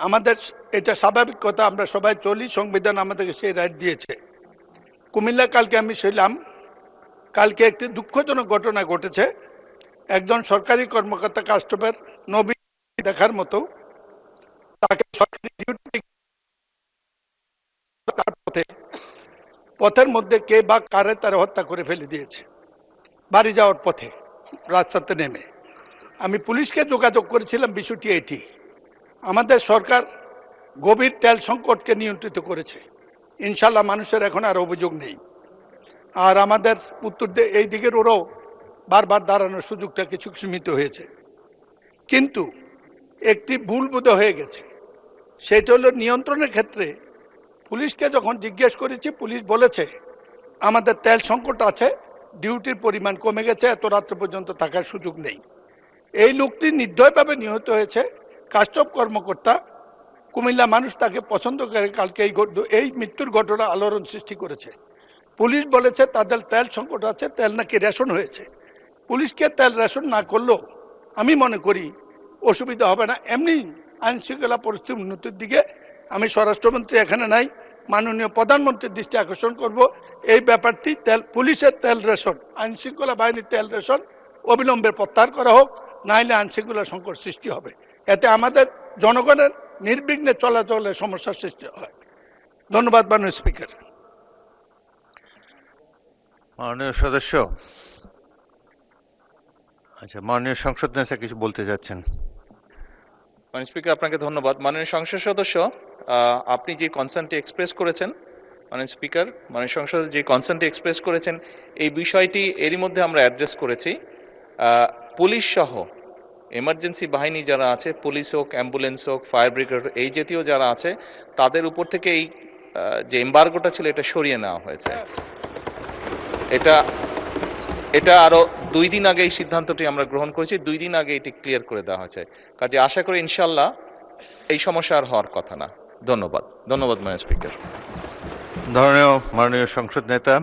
আমাদের এটা স্বাভাবিক কথা, আমরা সবাই চলি, সংবিধান আমাদেরকে সেই রাইট দিয়েছে। কুমিল্লা কালকে আমি ছিলাম, কালকে একটি দুঃখজনক ঘটনা ঘটেছে। একজন সরকারি কর্মকর্তা কাস্টমার নবী দেখার মতো তাকে সরকারি ডিউটি পথের মধ্যে কে বা কারে তারা হত্যা করে ফেলে দিয়েছে বাড়ি যাওয়ার পথে রাস্তাতে নেমে। আমি পুলিশকে যোগাযোগ করেছিলাম, বিষয়টি এটি। আমাদের সরকার গভীর তেল সংকটকে নিয়ন্ত্রিত করেছে, ইনশাল্লাহ মানুষের এখন আর অভিযোগ নেই। আর আমাদের উত্তর এই দিকের ওরাও বারবার দাঁড়ানোর সুযোগটা কিছু সীমিত হয়েছে, কিন্তু একটি ভুল বোধ হয়ে গেছে। সেটা হলো নিয়ন্ত্রণের ক্ষেত্রে পুলিশকে যখন জিজ্ঞেস করেছি, পুলিশ বলেছে আমাদের তেল সংকট আছে, ডিউটির পরিমাণ কমে গেছে, এত রাত্রে পর্যন্ত থাকার সুযোগ নেই। এই লোকটি নির্দয়ভাবে নিহত হয়েছে। কাস্টম কর্মকর্তা, কুমিল্লা মানুষ তাকে পছন্দ করে, কালকে এই মৃত্যুর ঘটনা আলোড়ন সৃষ্টি করেছে। পুলিশ বলেছে তাদের তেল সংকট আছে, তেল নাকি রেশন হয়েছে। পুলিশকে তেল রেশন না করলেও আমি মনে করি অসুবিধা হবে না। এমনি আইনশৃঙ্খলা পরিস্থিতির উন্নতির দিকে আমি স্বরাষ্ট্রমন্ত্রী এখানে নাই, মাননীয় প্রধানমন্ত্রীর দৃষ্টি আকর্ষণ করব। এই ব্যাপারটি পুলিশের তেল রেশন, আইনশৃঙ্খলা বাহিনীর তেল রেশন অবিলম্বে প্রত্যাহার করা হোক, নাইলে আইনশৃঙ্খলা সংকট সৃষ্টি হবে। এতে আমাদের জনগণের নির্বিঘ্নে চলাচলের সমস্যার সৃষ্টি হয়। ধন্যবাদ মাননীয় স্পিকার। মাননীয় সদস্য, আচ্ছা, মাননীয় সংসদ নেতা কিছু বলতে যাচ্ছেন। মাননীয় স্পিকার, আপনাকে ধন্যবাদ। মাননীয় সংসদ সদস্য, আপনি যে কনসার্নটি এক্সপ্রেস করেছেন, মাননীয় স্পিকার, মাননীয় সংসদ যে কনসার্নটি এক্সপ্রেস করেছেন, এই বিষয়টি এরই মধ্যে আমরা অ্যাড্রেস করেছি। পুলিশ সহ এমার্জেন্সি বাহিনী যারা আছে, পুলিশ হোক, অ্যাম্বুলেন্স হোক, ফায়ার ব্রিগেড, এই জাতীয় যারা আছে, তাদের উপর থেকে এই যে এম্বার্গোটা ছিল এটা সরিয়ে নেওয়া হয়েছে। এটা আরও 2 দিন আগে এই সিদ্ধান্তটি আমরা গ্রহণ করেছি, 2 দিন আগে এটি ক্লিয়ার করে দেওয়া হয়েছে। কাজে আশা করি ইনশাল্লাহ এই সমস্যা আর হওয়ার কথা না। ধন্যবাদ। ধন্যবাদ মাননীয় স্পিকার। ধন্যবাদ মাননীয় সংসদ নেতা।